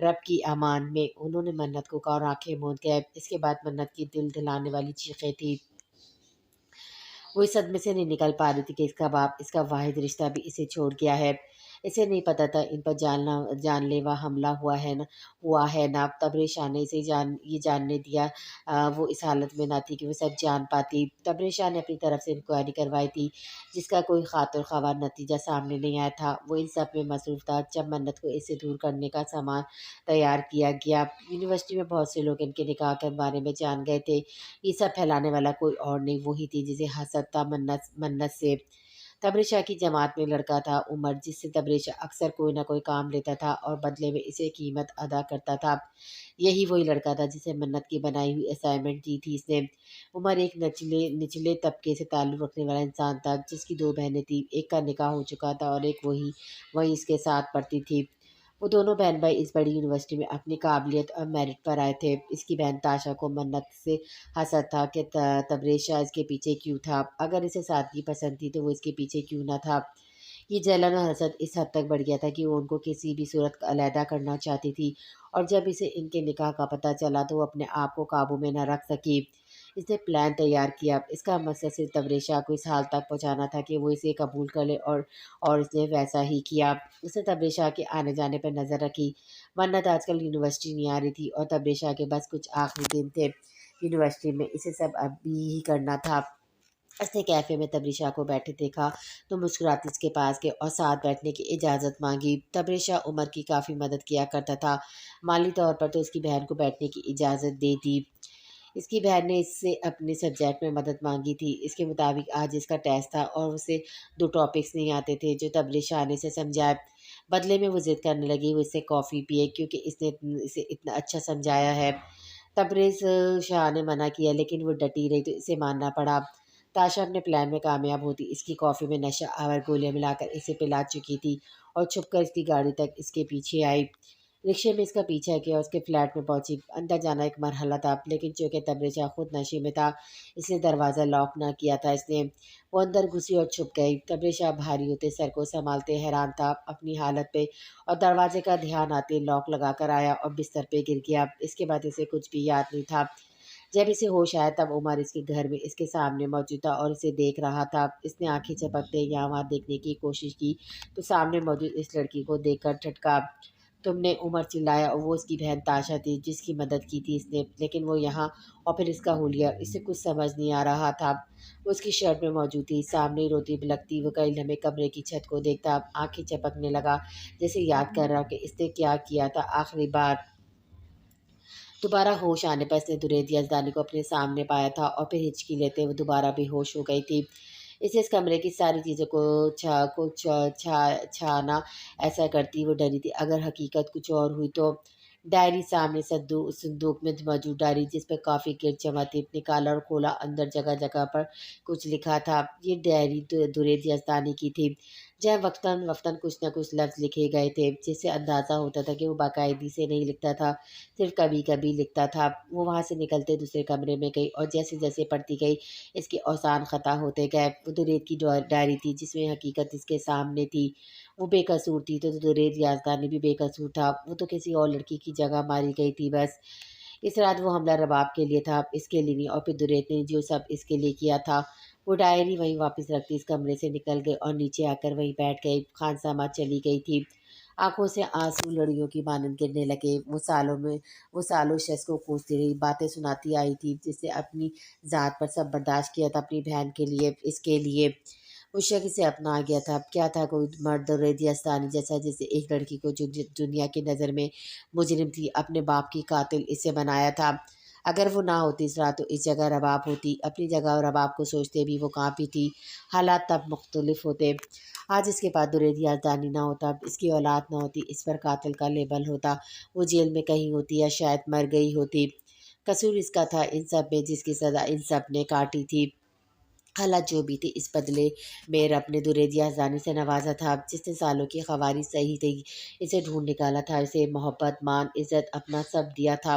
رب کی امان میں انہوں نے منت کو کہا اور آنکھیں موند گئے۔ اس کے بعد منت کی دل دلانے والی چیخیں تھی۔ وہ اس صدمے سے نہیں نکل پا رہی تھی کہ اس کا باپ، اس کا واحد رشتہ بھی اسے چھوڑ گیا ہے۔ اسے نہیں پتا تھا ان پر جان لیوا حملہ ہوا ہے نا۔ تبریز شاہ نے اسے یہ جاننے دیا۔ وہ اس حالت میں نہ تھی کہ وہ سب جان پاتی۔ تبریز شاہ نے اپنی طرف سے انکوائری کروائی تھی، جس کا کوئی خاطر خواہ نتیجہ سامنے نہیں آیا تھا۔ وہ ان سب میں مصروف تھا جب منت کو اس سے دور کرنے کا سامان تیار کیا گیا۔ یونیورسٹی میں بہت سے لوگ ان کے نکاح کے بارے میں جان گئے تھے۔ یہ سب پھیلانے والا کوئی اور نہیں، وہی تھی جسے حسد تھا منت سے۔ تبریز شاہ کی جماعت میں لڑکا تھا عمر، جس سے تبریز شاہ اکثر کوئی نہ کوئی کام لیتا تھا اور بدلے میں اسے قیمت ادا کرتا تھا۔ یہی وہی لڑکا تھا جسے منت کی بنائی ہوئی اسائنمنٹ دی تھی اس نے۔ عمر ایک نچلے طبقے سے تعلق رکھنے والا انسان تھا، جس کی دو بہنیں تھیں۔ ایک کا نکاح ہو چکا تھا اور ایک وہی اس کے ساتھ پڑھتی تھی۔ وہ دونوں بہن بھائی اس بڑی یونیورسٹی میں اپنی قابلیت اور میرٹ پر آئے تھے۔ اس کی بہن تاشا کو منت سے حسد تھا کہ تبریز شاہ اس کے پیچھے کیوں تھا۔ اگر اسے سادگی پسند تھی تو وہ اس کے پیچھے کیوں نہ تھا۔ یہ جلن اور حسد اس حد تک بڑھ گیا تھا کہ وہ ان کو کسی بھی صورت علیحدہ کرنا چاہتی تھی، اور جب اسے ان کے نکاح کا پتہ چلا تو وہ اپنے آپ کو قابو میں نہ رکھ سکی۔ اس نے پلان تیار کیا۔ اس کا مقصد صرف تبریز شاہ کو اس حال تک پہنچانا تھا کہ وہ اسے قبول کر لے، اور اس نے ویسا ہی کیا۔ اس نے تبریز شاہ کے آنے جانے پر نظر رکھی۔ منت آج کل یونیورسٹی نہیں آ رہی تھی اور تبریز شاہ کے بس کچھ آخری دن تھے یونیورسٹی میں۔ اسے سب ابھی ہی کرنا تھا۔ اس نے کیفے میں تبریز شاہ کو بیٹھے دیکھا تو مسکراتی اس کے پاس گئے اور ساتھ بیٹھنے کی اجازت مانگی۔ تبریز شاہ عمر کی کافی مدد کیا کرتا تھا، مالی طور پر تو اس کی بہن کو بیٹھنے کی اجازت دے دی۔ اس کی بہن نے اس سے اپنے سبجیکٹ میں مدد مانگی تھی۔ اس کے مطابق آج اس کا ٹیسٹ تھا اور اسے 2 ٹاپکس نہیں آتے تھے جو تبریز شاہ نے اسے سمجھائے۔ بدلے میں وہ ضد کرنے لگی وہ اس سے کافی پیے کیونکہ اس نے اسے اتنا اچھا سمجھایا ہے۔ تبریز شاہ نے منع کیا لیکن وہ ڈٹی رہی تو اسے ماننا پڑا۔ تاشا اپنے پلان میں کامیاب ہوتی۔ اس کی کافی میں نشہ آور گولیاں ملا کر اسے پلا چکی تھی اور چھپ کر اس کی گاڑی تک اس کے پیچھے آئی۔ رکشے میں اس کا پیچھا کیا اور اس کے فلیٹ میں پہنچی۔ اندر جانا ایک مرحلہ تھا، لیکن چونکہ تبریز شاہ خود نشے میں تھا اس نے دروازہ لاک نہ کیا تھا۔ وہ اندر گھسی اور چھپ گئی۔ تبریز شاہ بھاری ہوتے سر کو سنبھالتے حیران تھا اپنی حالت پہ، اور دروازے کا دھیان آتے لاک لگا کر آیا اور بستر پہ گر گیا۔ اس کے بعد اسے کچھ بھی یاد نہیں تھا۔ جب اسے ہوش آیا تب عمر اس کے گھر میں اس کے سامنے موجود تھا اور اسے دیکھ رہا تھا۔ اس نے آنکھیں جھپکتے یہاں وہاں دیکھنے کی کوشش کی تو سامنے موجود اس لڑکی کو دیکھ کر ٹھٹکا۔ تم نے؟ عمر چلایا، اور وہ اس کی بہن تاشا تھی جس کی مدد کی تھی اس نے۔ لیکن وہ یہاں، اور پھر اس کا حلیہ، اسے کچھ سمجھ نہیں آ رہا تھا۔ وہ اس کی شرٹ میں موجود تھی، سامنے ہی روتی بلکتی وہ کئی لمحے کمرے کی چھت کو دیکھتا، آنکھیں چپکنے لگا جیسے یاد کر رہا کہ اس نے کیا کیا تھا آخری بار۔ دوبارہ ہوش آنے پر اس نے درید یزدانی کو اپنے سامنے پایا تھا اور پھر ہچکی لیتے وہ دوبارہ بے ہوش ہو گئی تھی۔ اسے اس کمرے کی ساری چیزوں کو چھانا ایسا کرتی وہ ڈری تھی اگر حقیقت کچھ اور ہوئی تو۔ ڈائری سامنے صندوق میں موجود ڈائری جس پہ کافی گرد جمع تھی نکالا اور کھولا، اندر جگہ جگہ پر کچھ لکھا تھا۔ یہ ڈائری درید یزدانی کی تھی، جہاں وقتاً کچھ نہ کچھ لفظ لکھے گئے تھے جس سے اندازہ ہوتا تھا کہ وہ باقاعدگی سے نہیں لکھتا تھا، صرف کبھی کبھی لکھتا تھا۔ وہ وہاں سے نکلتے دوسرے کمرے میں گئی اور جیسے جیسے پڑھتی گئی اس کے اوزان خطا ہوتے گئے۔ وہ درید کی ڈائری تھی جس میں حقیقت اس کے سامنے تھی۔ وہ بے قصور تھی تو درید یزدانی بھی بے قصور تھا، وہ تو کسی اور لڑکی کی جگہ ماری گئی تھی بس۔ اس رات وہ حملہ رباب کے لیے تھا، اس کے لیے نہیں، اور پھر درید نے جو سب اس کے لیے کیا تھا۔ وہ ڈائری وہیں واپس رکھتی اس کمرے سے نکل گئی اور نیچے آ کر وہیں بیٹھ گئی۔ خانسامہ چلی گئی تھی، آنکھوں سے آنسو لڑیوں کی مانند گرنے لگے۔ وہ سالوں شخص کو کوستی رہی، باتیں سناتی آئی تھی جس نے اپنی ذات پر سب برداشت کیا تھا اپنی بہن کے لیے، اس کے لیے۔ وہ شخص سے اپنا آ گیا تھا، کیا تھا کوئی مرد درید یزدانی جیسا جسے ایک لڑکی کو جو دنیا کی نظر میں مجرم تھی، اپنے باپ کی قاتل، اسے بنایا تھا۔ اگر وہ نہ ہوتی اس رات تو اس جگہ رباب ہوتی، اپنی جگہ اور رباب کو سوچتے بھی وہ کہاں پہ تھی، حالات تب مختلف ہوتے۔ آج اس کے پاس درید یزدانی نہ ہوتا، اس کی اولاد نہ ہوتی، اس پر قاتل کا لیبل ہوتا، وہ جیل میں کہیں ہوتی یا شاید مر گئی ہوتی۔ قصور اس کا تھا ان سب میں جس کی سزا ان سب نے کاٹی تھی۔ حالات جو بھی تھی، اس بدلے میں رب نے درید یزدانی سے نوازا تھا جس نے سالوں کی خواری سہی تھی، اسے ڈھونڈ نکالا تھا، اسے محبت، مان، عزت، اپنا سب دیا تھا۔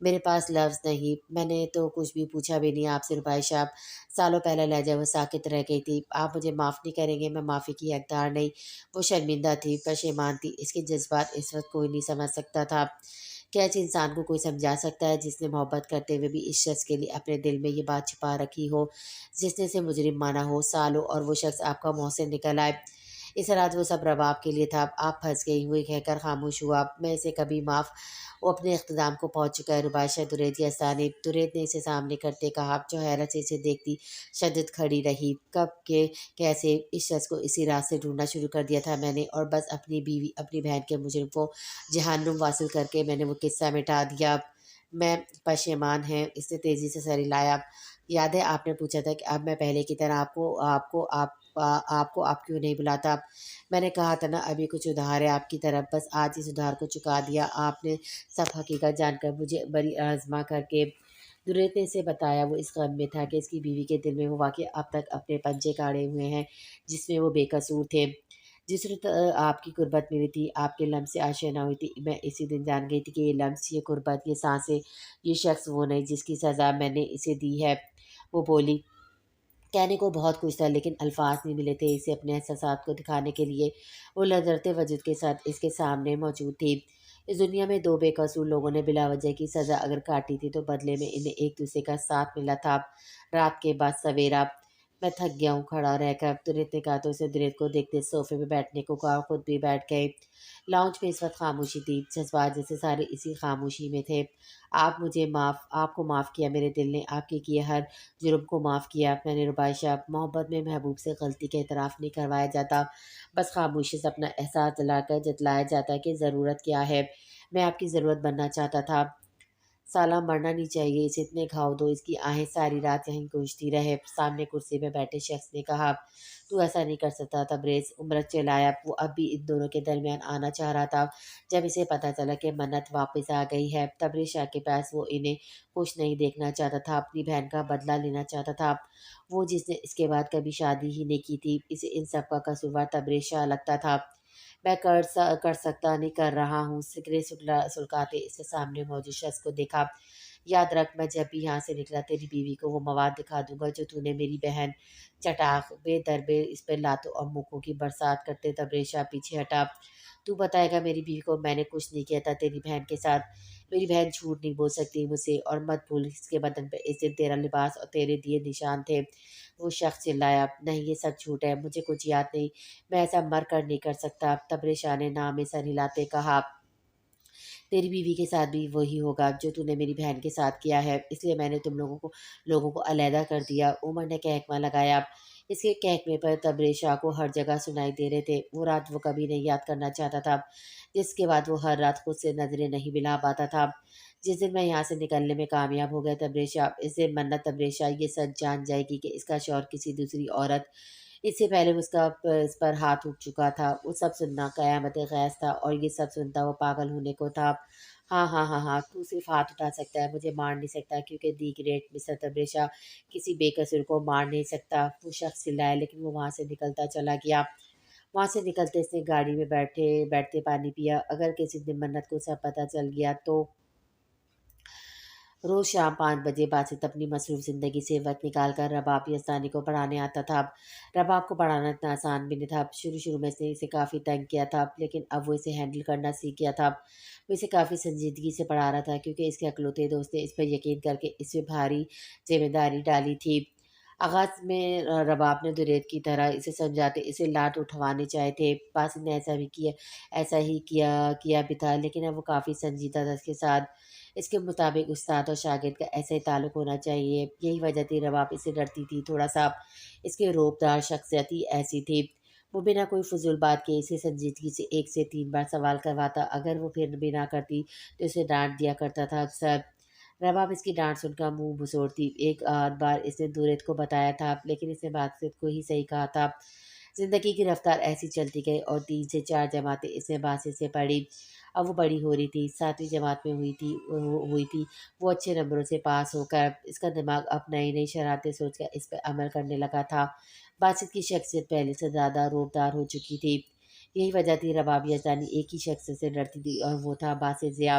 میرے پاس لفظ نہیں، میں نے تو کچھ بھی پوچھا بھی نہیں آپ سے رباعی صاحب۔ سالوں پہلے لہجہ وہ ساکت رہ گئی تھی۔ آپ مجھے معاف نہیں کریں گے، میں معافی کی حقدار نہیں۔ وہ شرمندہ تھی، پشیمان تھی، اس کے جذبات اس وقت کوئی نہیں سمجھ سکتا تھا۔ کیا ایسے انسان کو کوئی سمجھا سکتا ہے جس نے محبت کرتے ہوئے بھی اس شخص کے لیے اپنے دل میں یہ بات چھپا رکھی ہو، جس نے اسے مجرم مانا ہو سالوں، اور وہ شخص آپ کا محسن نکل آئے؟ اس رات وہ سب رباب کے لیے تھا، آپ پھنس گئی ہوئی کہہ کر خاموش ہوا۔ میں اسے کبھی معاف، وہ اپنے اختتام کو پہنچ چکا ہے رباشہ درید کی استانب۔ درید نے اسے سامنے کرتے کہا، جو حیرت سے اسے دیکھتی شدت کھڑی رہی۔ کب کہ کیسے اس شخص کو اسی رات سے ڈھونڈنا شروع کر دیا تھا میں نے، اور بس اپنی بیوی اپنی بہن کے مجرم کو جہنم واصل کر کے میں نے وہ قصہ مٹا دیا۔ میں پشیمان ہے، اس نے تیزی سے سر ہلایا۔ یاد ہے آپ نے پوچھا تھا کہ اب میں پہلے کی طرح آپ کیوں نہیں بلاتا؟ میں نے کہا تھا نا، ابھی کچھ ادھار ہے آپ کی طرف، بس آج اس ادھار کو چکا دیا آپ نے، سب حقیقت جان کر مجھے بری آزما کر کے۔ دريت نے اسے بتایا وہ اس غم میں تھا کہ اس کی بیوی کے دل میں وہ واقعہ اب تک اپنے پنجے کاڑے ہوئے ہیں جس میں وہ بے قصور تھے۔ جس وقت آپ کی قربت ملی تھی، آپ کے لمس سے آشنا ہوئی تھی، میں اسی دن جان گئی تھی کہ یہ لمس، یہ قربت، یہ سانسیں، یہ شخص وہ نہیں جس کی سزا میں نے اسے دی ہے۔ وہ بولی، کہنے کو بہت کچھ تھا لیکن الفاظ نہیں ملے تھے اسے اپنے احساسات کو دکھانے کے لیے۔ وہ لرزتے وجود کے ساتھ اس کے سامنے موجود تھی۔ اس دنیا میں دو بے قصور لوگوں نے بلا وجہ کی سزا اگر کاٹی تھی تو بدلے میں انہیں ایک دوسرے کا ساتھ ملا تھا۔ رات کے بعد سویرا، میں تھک گیا ہوں کھڑا رہ کر، دريت نے کہا تو اسے دريت کو دیکھتے صوفے پہ بیٹھنے کو کہا، خود بھی بیٹھ گئے۔ لاؤنج میں اس وقت خاموشی تھی، جذبات جیسے سارے اسی خاموشی میں تھے۔ آپ کو معاف کیا میرے دل نے، آپ کے کیے ہر جرم کو معاف کیا میں نے ربائشہ۔ محبت میں محبوب سے غلطی کا اعتراف نہیں کروایا جاتا، بس خاموشی سے اپنا احساس دلا کر جتلایا جاتا ہے کہ ضرورت کیا ہے۔ میں آپ کی ضرورت بننا چاہتا تھا۔ سالہ مرنا نہیں چاہیے، اسے اتنے گھاؤ دو، اس کی آہیں ساری رات یہیں گونجتی رہے۔ سامنے کرسی میں بیٹھے شخص نے کہا، تو ایسا نہیں کر سکتا تبریز۔ عمرت چلایا، وہ اب بھی ان دونوں کے درمیان آنا چاہ رہا تھا۔ جب اسے پتا چلا کہ منت واپس آ گئی ہے، تبریز شاہ کے پاس، وہ انہیں خوش نہیں دیکھنا چاہتا تھا، اپنی بہن کا بدلہ لینا چاہتا تھا۔ وہ جس نے اس کے بعد کبھی شادی ہی نہیں کی تھی، اسے ان سب کا قصوروار تبریز شاہ لگتا تھا۔ میں کر سکتا نہیں کر رہا ہوں۔ سگریٹ سلگاتے اس کے سامنے موجود شخص کو دیکھا۔ یاد رکھ، میں جب بھی یہاں سے نکلا تیری بیوی کو وہ مواد دکھا دوں گا جو تو نے میری بہن چٹاخ بے دربے اس پہ لاتوں اور مکوں کی برسات کرتے تبریز شاہ پیچھے ہٹا۔ تو بتائے گا میری بیوی کو میں نے کچھ نہیں کیا تھا تیری بہن کے ساتھ؟ میری بہن جھوٹ نہیں بول سکتی مجھ سے، اور مت بھول اس کے بدن پہ اس دن تیرا لباس اور تیرے دیے نشان تھے۔ وہ شخص چلایا، نہیں یہ سب جھوٹ ہے، مجھے کچھ یاد نہیں، میں ایسا مر کر نہیں کر سکتا۔ تبریز شاہ نے نام میں سر ہلاتے کہا، تیری بیوی کے ساتھ بھی وہی ہوگا جو تو نے میری بہن کے ساتھ کیا ہے، اس لیے میں نے تم لوگوں کو علیحدہ کر دیا۔ عمر نے کہکمہ لگایا۔ اس کے کہکمے پر تبریز شاہ کو ہر جگہ سنائی دے رہے تھے۔ وہ رات وہ کبھی نہیں یاد کرنا چاہتا تھا جس کے بعد وہ ہر رات خود سے نظریں نہیں ملا پاتا تھا۔ جس دن میں یہاں سے نکلنے میں کامیاب ہو گیا تبریز شاہ، اس دن منت تبریز شاہ یہ سچ جان جائے گی کہ اس کا شوہر کسی دوسری عورت، اس سے پہلے اس پر ہاتھ اٹھ چکا تھا۔ وہ سب سننا قیامت خیز تھا، اور یہ سب سنتا وہ پاگل ہونے کو تھا۔ ہاں ہاں ہاں ہاں، تو صرف ہاتھ اٹھا سکتا ہے، مجھے مار نہیں سکتا، کیونکہ دی گریٹ مسٹر تبریز شاہ کسی بے قصور کو مار نہیں سکتا۔ وہ شخص چلایا، لیکن وہ وہاں سے نکلتا چلا گیا۔ وہاں سے نکلتے اس نے گاڑی میں بیٹھتے پانی پیا۔ اگر کسی دن منت کو سب پتہ چل گیا تو؟ روز شام 5 بجے باسط اپنی مصروف زندگی سے وقت نکال کر رباب یزدانی کو پڑھانے آتا تھا۔ رباب کو پڑھانا اتنا آسان بھی نہیں تھا۔ شروع میں اس نے اسے کافی تنگ کیا تھا، لیکن اب وہ اسے ہینڈل کرنا سیکھ گیا تھا۔ وہ اسے کافی سنجیدگی سے پڑھا رہا تھا، کیونکہ اس کے اکلوتے دوست نے اس پر یقین کر کے اس پہ بھاری ذمہ داری ڈالی تھی۔ آغاز میں رباب نے دريت کی طرح اسے سمجھاتے اسے لاٹ اٹھوانے چاہے تھے۔ باسط نے ایسا ہی کیا بھی تھا، لیکن اب وہ کافی سنجیدہ تھا اس کے ساتھ۔ اس کے مطابق استاد اور شاگرد کا ایسا ہی تعلق ہونا چاہیے، یہی وجہ تھی رباب اس سے ڈرتی تھی تھوڑا سا۔ اس کے روبدار شخصیت ہی ایسی تھی۔ وہ بنا کوئی فضول بات کے اسے سنجیدگی سے 1 سے 3 بار سوال کرواتا، اگر وہ پھر بھی نہ کرتی تو اسے ڈانٹ دیا کرتا تھا اکثر۔ رباب اس کی ڈانٹ سن کر منہ بسوڑتی۔ ایک آدھ بار اس نے دريت کو بتایا تھا، لیکن اس نے باسط کو ہی صحیح کہا تھا۔ زندگی کی رفتار ایسی چلتی گئی، اور 3 سے 4 جماعتیں اس نے باسط سے پڑھی۔ اب وہ بڑی ہو رہی تھی، 7ویں جماعت میں ہوئی تھی وہ اچھے نمبروں سے پاس ہو کر۔ اس کا دماغ اب نئی نئی شرارتیں سوچ کر اس پہ عمل کرنے لگا تھا۔ باسط کی شخصیت پہلے سے زیادہ روبدار ہو چکی تھی۔ یہی وجہ تھی رباب یزدانی ایک ہی شخص سے ڈرتی تھی، اور وہ تھا باسط ضیاء۔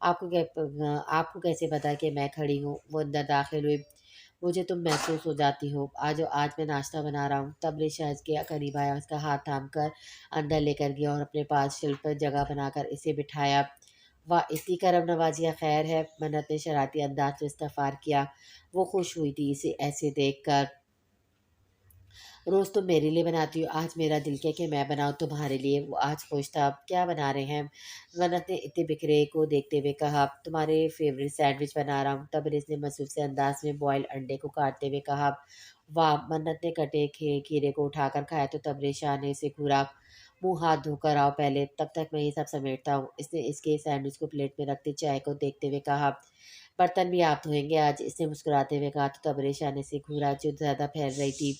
آپ کو کیسے پتا کہ میں کھڑی ہوں؟ وہ اندر داخل ہوئی۔ مجھے تم محسوس ہو جاتی ہو۔ آج میں ناشتہ بنا رہا ہوں۔ تب شاہز کے قریب آیا، اس کا ہاتھ تھام کر اندر لے کر گیا اور اپنے پاس شیلف پر جگہ بنا کر اسے بٹھایا۔ واہ، اتنی کرم نوازیاں خیر ہے، منت نے شرارتی انداز میں استفسار کیا۔ وہ خوش ہوئی تھی اسے ایسے دیکھ کر۔ روز تم میرے لیے بناتی ہو، آج میرا دل کیا کہ میں بناؤں تمہارے لیے۔ وہ آج خوش تھا۔ کیا بنا رہے ہیں؟ منت نے اتنے بکھرے کو دیکھتے ہوئے کہا۔ تمہارے فیوریٹ سینڈوچ بنا رہا ہوں، تبریز نے مصروف سے انداز میں بوائل انڈے کو کاٹتے ہوئے کہا۔ واہ، منت نے کٹے کھیرے کو اٹھا کر کھایا تو تبریز شاہ نے اسے گھورا۔ منہ ہاتھ دھو کر آؤ پہلے، تب تک میں یہ سب سمیٹتا ہوں۔ اس نے اس کے سینڈوچ کو پلیٹ میں رکھتے چائے کو دیکھتے ہوئے کہا۔ برتن بھی آپ دھوئیں گے آج؟ اس نے مسکراتے ہوئے کہا تو تبریز شاہ نے اسے گھورا جو زیادہ پھیل رہی تھی۔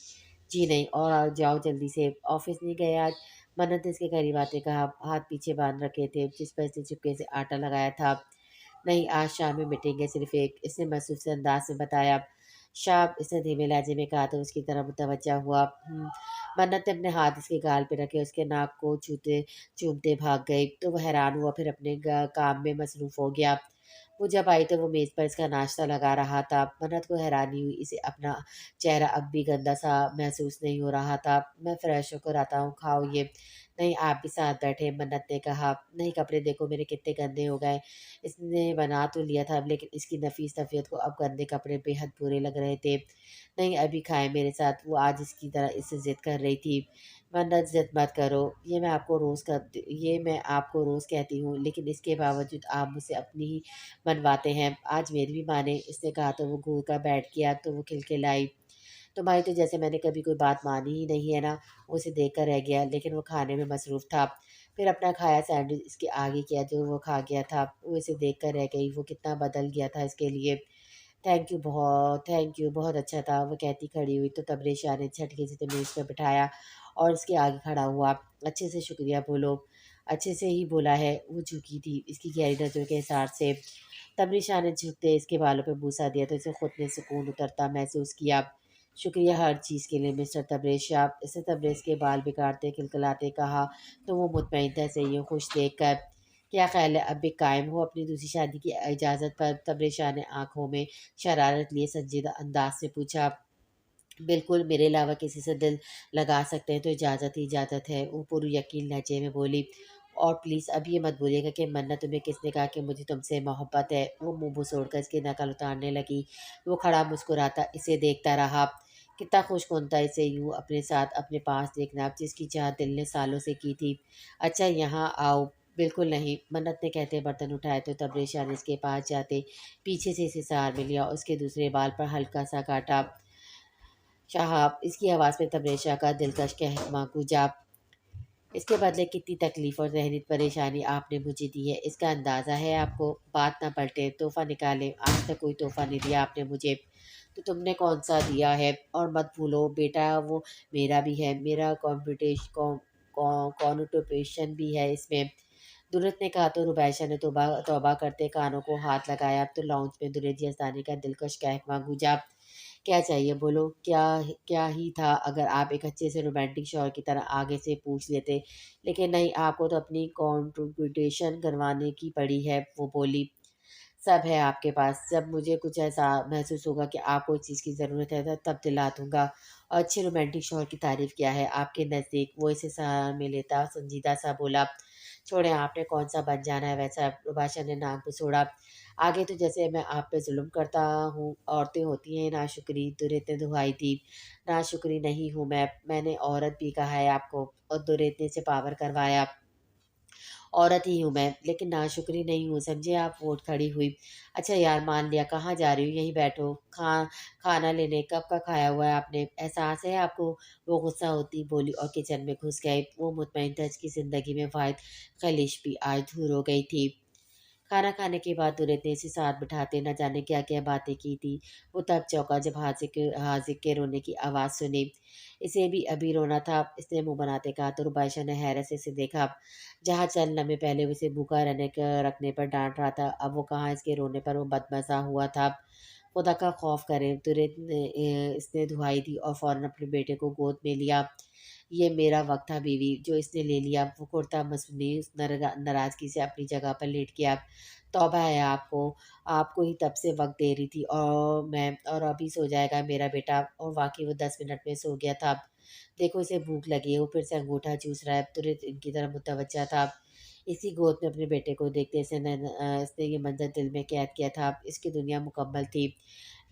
جی نہیں، اور جاؤ جلدی سے، آفس نہیں گئے آج؟ منت نے اس کے قریب آتے کہا۔ ہاتھ پیچھے باندھ رکھے تھے جس پر اس نے چپکے سے آٹا لگایا تھا۔ نہیں، آج شام میں میٹنگ ہے، صرف ایک، اس نے مصروف سے انداز میں بتایا۔ شام، اس نے دھیمے لہجے میں کہا تو اس کی طرف متوجہ ہوا۔ منت نے اپنے ہاتھ اس کے گال پہ رکھے، اس کے ناک کو چومتے بھاگ گئی تو وہ حیران ہوا، پھر اپنے کام میں مصروف ہو گیا۔ وہ جب آئی تو وہ میز پر اس کا ناشتہ لگا رہا تھا۔ منت کو حیرانی ہوئی، اسے اپنا چہرہ اب بھی گندا سا محسوس نہیں ہو رہا تھا۔ میں فریش ہو کر آتا ہوں، کھاؤ یہ۔ نہیں، آپ بھی ساتھ بیٹھے، منت نے کہا۔ نہیں، کپڑے دیکھو میرے کتنے گندے ہو گئے۔ اس نے بنا تو لیا تھا لیکن اس کی نفیس طبیعت کو اب گندے کپڑے بے حد برے لگ رہے تھے۔ نہیں، ابھی کھائیں میرے ساتھ، وہ آج اس کی طرح اس سے ضد کر رہی تھی۔ منت، ضد مت کرو، یہ میں آپ کو روز کہتی ہوں لیکن اس کے باوجود آپ مجھ سے اپنی ہی منواتے ہیں۔ آج میری بھی مانے، اس نے کہا تو وہ گھور کر بیٹھ گیا تو وہ کھلکھلائی۔ تمہاری تو جیسے میں نے کبھی کوئی بات مانی ہی نہیں ہے نا۔ وہ اسے دیکھ کر رہ گیا لیکن وہ کھانے میں مصروف تھا۔ پھر اپنا کھایا سینڈوچ اس کے آگے کیا جو وہ کھا گیا تھا۔ وہ اسے دیکھ کر رہ گئی، وہ کتنا بدل گیا تھا اس کے لیے۔ تھینک یو، بہت اچھا تھا، وہ کہتی کھڑی ہوئی تو تبریز شاہ نے جھٹکے سے میز پر بٹھایا اور اس کے آگے کھڑا ہوا۔ اچھے سے شکریہ بولو۔ اچھے سے ہی بولا ہے، وہ جھکی تھی اس کی گہری نظروں کے احسار سے۔ تبریز شاہ نے جھکتے اس کے بالوں پہ بوسہ دیا تو اسے خود میں سکون اترتا محسوس کیا۔ شکریہ ہر چیز کے لیے مسٹر تبریز شاہ، اس نے تبریز کے بال بگاڑتے کھلکھلاتے کہا تو وہ مطمئن تھا اسے یوں خوش دیکھ کر۔ کیا خیال ہے اب بھی قائم ہو اپنی دوسری شادی کی اجازت پر؟ تبریز شاہ نے آنکھوں میں شرارت لیے سنجیدہ انداز سے پوچھا۔ بالکل، میرے علاوہ کسی سے دل لگا سکتے ہیں تو اجازت ہی اجازت ہے، وہ پر یقین لہجے میں بولی۔ اور پلیز اب یہ مت بولیے گا کہ منت، تمہیں کس نے کہا کہ مجھے تم سے محبت ہے؟ وہ منہ بسوڑ کر اس کی نقل اتارنے لگی۔ وہ کھڑا مسکراتا اسے دیکھتا رہا۔ کتنا خوش کن تھا اسے یوں اپنے ساتھ اپنے پاس دیکھنا، جس کی چاہت دل نے سالوں سے کی تھی۔ اچھا، یہاں آؤ۔ بالکل نہیں، منت نے کہتے برتن اٹھائے تو تبریز شاہ نے اس کے پاس جاتے پیچھے سے اسے سہار میں لیا اور اس کے دوسرے بال پر ہلکا سا کاٹا۔ شہاب، اس کی آواز میں تبریز شاہ کا دلکش کہکمہ گونجا۔ اس کے بدلے کتنی تکلیف اور ذہنی پریشانی آپ نے مجھے دی ہے، اس کا اندازہ ہے آپ کو؟ بات نہ پلٹے، تحفہ نکالے، آج تک کوئی تحفہ نہیں دیا آپ نے مجھے، تو تم نے کون سا دیا ہے؟ اور مت بھولو بیٹا، وہ میرا بھی ہے، میرا کانٹریبیوشن بھی ہے اس میں، درت نے کہا تو ربیشہ نے توبہ توبہ کرتے کانوں کو ہاتھ لگایا تو لاؤنج میں دریجی استانی کا دلکش کہکمہ گونجا۔ کیا چاہیے بولو، کیا ہی تھا اگر آپ ایک اچھے سے رومانٹک شوہر کی طرح آگے سے پوچھ لیتے، لیکن نہیں، آپ کو تو اپنی کانٹریبیوشن کروانے کی پڑی ہے، وہ بولی۔ سب ہے آپ کے پاس، جب مجھے کچھ ایسا محسوس ہوگا کہ آپ کو اس چیز کی ضرورت ہے تب دلا دوں گا۔ اور اچھے رومانٹک شوہر کی تعریف کیا ہے آپ کے نزدیک؟ وہ اسے سہار میں لیتا سنجیدہ سا بولا۔ چھوڑیں، آپ نے کون سا بن جانا ہے ویسا؟ رباشا نے ناک بسوڑا۔ آگے تو جیسے میں آپ پہ ظلم کرتا ہوں، عورتیں ہوتی ہیں ناشکری، درت نے دہائی دی۔ ناشکری نہیں ہوں میں نے عورت بھی کہا ہے آپ کو، اور درت نے اسے پاور کروایا۔ عورت ہی ہوں میں لیکن ناشکری نہیں ہوں، سمجھے آپ؟ وہ اٹھ کھڑی ہوئی۔ اچھا یار، مان لیا، کہاں جا رہی ہو؟ یہیں بیٹھو، کھانا لینے کب کا کھایا ہوا ہے آپ نے؟ احساس ہے آپ کو؟ وہ غصہ ہوتی بولی اور کچن میں گھس گئے۔ وہ مطمئن تھا اس کی زندگی میں واحد خلش بھی آج دور ہو گئی تھی۔ کھانا کھانے کے بعد درت نے اسے ساتھ بٹھاتے نہ جانے کیا کیا باتیں کی تھی۔ وہ تب چونکا جب حاذق کے رونے کی آواز سنی۔ اسے بھی ابھی رونا تھا، اس نے منہ بناتے کہا تو ربیشہ نے حیرت سے اسے دیکھا۔ جہاں چند لمحے پہلے وہ اسے بھوکا رکھنے پر ڈانٹ رہا تھا، اب وہ کہاں اس کے رونے پر وہ بدمزہ ہوا تھا۔ خدا کا خوف کرے، اس نے دہائی دی اور فوراً اپنے بیٹے کو گود میں لیا۔ یہ میرا وقت تھا بیوی، جو اس نے لے لیا۔ وہ کرتا مصنوعی اس ناراضگی سے اپنی جگہ پر لیٹ گیا۔ توبہ ہے آپ کو ہی تب سے وقت دے رہی تھی، اور ابھی سو جائے گا میرا بیٹا۔ اور واقعی وہ 10 منٹ میں سو گیا تھا۔ دیکھو اسے بھوک لگی ہے، وہ پھر سے انگوٹھا چوس رہا ہے۔ ترنت ان کی طرف متوجہ تھا۔ اسی گود میں اپنے بیٹے کو دیکھتے اس نے یہ منظر دل میں قید کیا تھا۔ اس کی دنیا مکمل تھی۔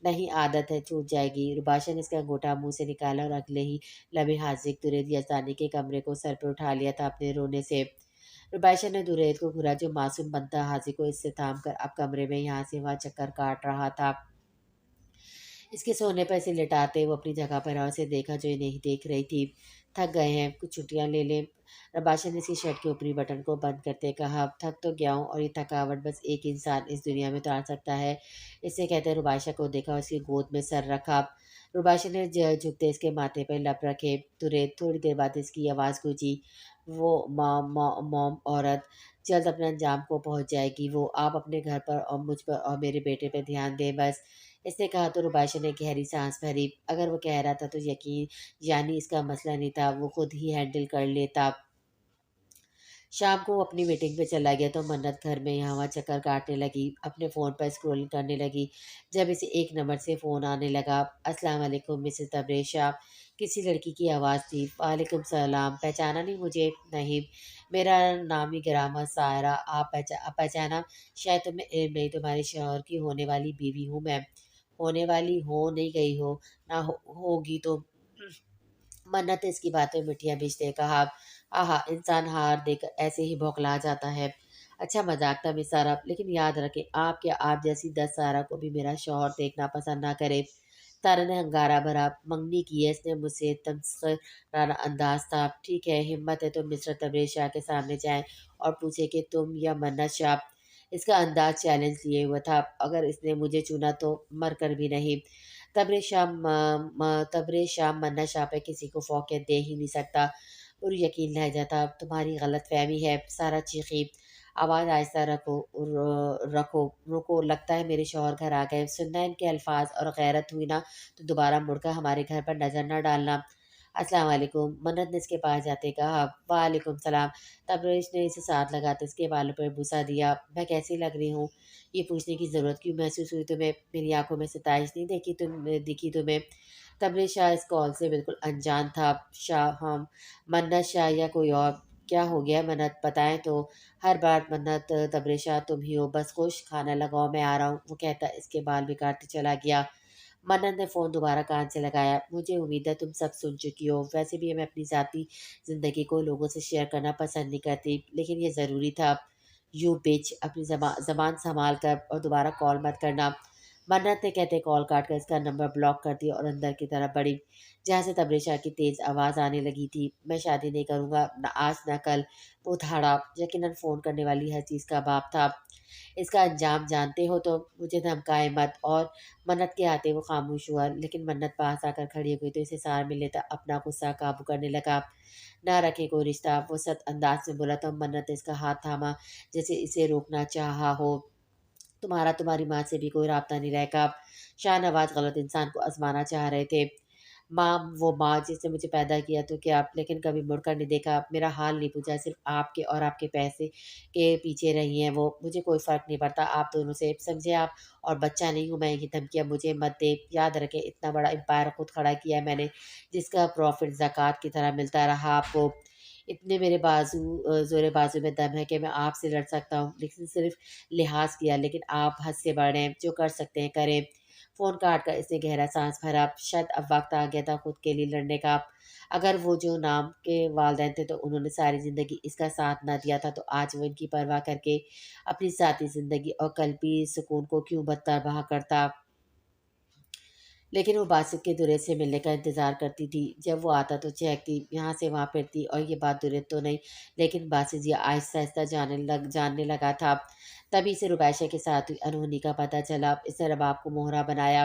نہیں، عادت ہے، چھوٹ جائے گی۔ رباشا نے اس کا انگوٹھا منہ سے نکالا اور اگلے ہی لمحے حاذق درید یزدانی کے کمرے کو سر پہ اٹھا لیا تھا اپنے رونے سے۔ رباشا نے درید کو گھورا جو معصوم بنتا حاذق کو اس سے تھام کر اب کمرے میں یہاں سے وہاں چکر کاٹ رہا تھا۔ اس کے سونے پر اسے لٹاتے وہ اپنی جگہ پر اسے دیکھا جو نہیں دیکھ رہی تھی۔ تھک گئے ہیں، کچھ چھٹیاں لے لیں؟ رباشا نے اس کی شرٹ کے اوپری بٹن کو بند کرتے کہا۔ تھک تو گیا ہوں، اور یہ تھکاوٹ بس ایک انسان اس دنیا میں اتار سکتا ہے۔ اسے کہتے رباشا کو دیکھا اور اس کی گود میں سر رکھا۔ رباشا نے جھکتے اس کے ماتھے پر لب رکھے۔ تھوڑی دیر بعد اس کی آواز گونجی، وہ موم عورت جلد اپنے انجام کو پہنچ جائے گی۔ وہ آپ اپنے گھر پر اور مجھ پر اور میرے بیٹے پہ دھیان دیں بس۔ اس نے کہا تو رباشا نے گہری سانس بھری۔ اگر وہ کہہ رہا تھا تو یعنی اس کا مسئلہ نہیں تھا، وہ خود ہی ہینڈل کر لیتا۔ شام کو وہ اپنی میٹنگ پہ چلا گیا تو منت گھر میں یہاں وہاں چکر کاٹنے لگی، اپنے فون پر اسکرولنگ کرنے لگی۔ جب اسے ایک نمبر سے فون آنے لگا۔ السلام علیکم مسز تبریشا، کسی لڑکی کی آواز تھی۔ وعلیکم السلام، پہچانا نہیں مجھے؟ نہیں، میرا نام ہی گراما سائرہ، آپ پہچانا شاید تمہیں علم نہیں، تمہارے شوہر کی ہونے والی بیوی ہوں میں۔ ہونے والی ہو نہیں گئی ہو، نہ ہوگی تو؟ منت نے اس کی باتیں مٹھیاں بیچتے کہا۔ آہا، انسان ہار دے کر ایسے ہی بھوکلا جاتا ہے۔ اچھا مذاق تھا مس سارا، لیکن یاد رکھیں آپ جیسی 10 سارہ کو بھی میرا شوہر دیکھنا پسند نہ کرے۔ سارا نے ہنگارہ بھرا۔ منگنی کی ہے اس نے مجھ سے، تمسخرانہ انداز تھا۔ ٹھیک ہے، ہمت ہے تو مسٹر تبریز شاہ کے سامنے جائیں اور پوچھیں کہ تم یا منت شاہ؟ اس کا انداز چیلنج لیے ہوا تھا۔ اگر اس نے مجھے چنا تو مر کر بھی نہیں۔ تبریز شاہ منت شاہ پہ کسی کو فوقیت دے ہی نہیں سکتا۔ اور یقین لہجہ تھا۔ تمہاری غلط فہمی ہے، سارا چیخی۔ آواز آہستہ رکو، لگتا ہے میرے شوہر گھر آ گئے۔ سننا ان کے الفاظ اور غیرت ہوئی نا تو دوبارہ مڑ کر ہمارے گھر پر نظر نہ ڈالنا۔ السلام علیکم، منت نے اس کے پاس جاتے کہا۔ وعلیکم السلام۔ تبریز نے اسے ساتھ لگاتے اس کے بالوں پر بوسہ دیا۔ میں کیسی لگ رہی ہوں؟ یہ پوچھنے کی ضرورت کیوں محسوس ہوئی تمہیں؟ میری آنکھوں میں ستائش نہیں دکھی تمہیں؟ تبریز شاہ اس کال سے بالکل انجان تھا۔ شاہ ہم، منت شاہ یا کوئی اور؟ کیا ہو گیا منت، بتائیں تو؟ ہر بار منت تبریز شاہ تم ہی ہو، بس خوش کھانا لگاؤ میں آ رہا ہوں، وہ کہتا اس کے بال بکھارتے چلا گیا۔ منت نے فون دوبارہ کان سے لگایا۔ مجھے امید ہے تم سب سن چکی ہو، ویسے بھی میں اپنی ذاتی زندگی کو لوگوں سے شیئر کرنا پسند نہیں کرتی، لیکن یہ ضروری تھا۔ یو بچ، اپنی زبان سنبھال کر اور دوبارہ کال مت کرنا۔ منت نے کہتے کال کاٹ کر اس کا نمبر بلاک کر دیا اور اندر کی طرف بڑھی، جہاں سے تبریز شاہ کی تیز آواز آنے لگی تھی۔ میں شادی نہیں کروں گا، نہ آج نہ کل۔ وہ دھاڑا، یقیناً فون کرنے والی ہر چیز کا باپ تھا۔ اس کا انجام جانتے ہو تو مجھے دھمکائے مت۔ اور منت کے آتے وہ خاموش ہوا، لیکن منت پاس آ کر کھڑی ہو گئی تو اسے سار میں لیتا اپنا غصہ قابو کرنے لگا۔ نہ رکھے کوئی رشتہ، وہ سخت انداز میں بولا تو منت نے اس کا ہاتھ تھاما جیسے اسے روکنا چاہا ہو۔ تمہاری ماں سے بھی کوئی رابطہ نہیں رہے گا؟ شاہ نواز غلط انسان کو آزمانا چاہ رہے تھے۔ وہ ماں جس نے مجھے پیدا کیا تو کیا، لیکن کبھی مڑ کر نہیں دیکھا، میرا حال نہیں پوچھا، صرف آپ کے اور آپ کے پیسے کے پیچھے رہی ہیں وہ۔ مجھے کوئی فرق نہیں پڑتا آپ دونوں سے، سمجھے آپ؟ اور بچہ نہیں ہوں میں، یہ دھمکیاں مجھے مت دے۔ یاد رکھیں اتنا بڑا امپائر خود کھڑا کیا ہے میں نے، جس کا پروفٹ زکوٰۃ کی طرح ملتا رہا آپ کو۔ اتنے میرے زور بازو میں دم ہے کہ میں آپ سے لڑ سکتا ہوں، لیکن صرف لحاظ کیا، لیکن آپ حد سے بڑھ ہیں، جو کر سکتے ہیں کریں۔ فون کاٹ کر اس نے گہرا سانس بھرا۔ شاید اب وقت آ گیا تھا خود کے لیے لڑنے کا۔ اگر وہ جو نام کے والدین تھے تو انہوں نے ساری زندگی اس کا ساتھ نہ دیا تھا، تو آج وہ ان کی پرواہ کر کے اپنی ذاتی زندگی اور قلبی سکون کو کیوں بدترباہ کرتا؟ لیکن وہ باسط کے درے سے ملنے کا انتظار کرتی تھی۔ جب وہ آتا تو چہکتی، یہاں سے وہاں پھرتی، اور یہ بات درے تو نہیں، لیکن باسط یہ آہستہ آہستہ جاننے لگا تھا۔ تبھی سے ربیشہ کے ساتھ ہوئی انہونی کا پتہ چلا۔ اس نے رباب کو مہرا بنایا،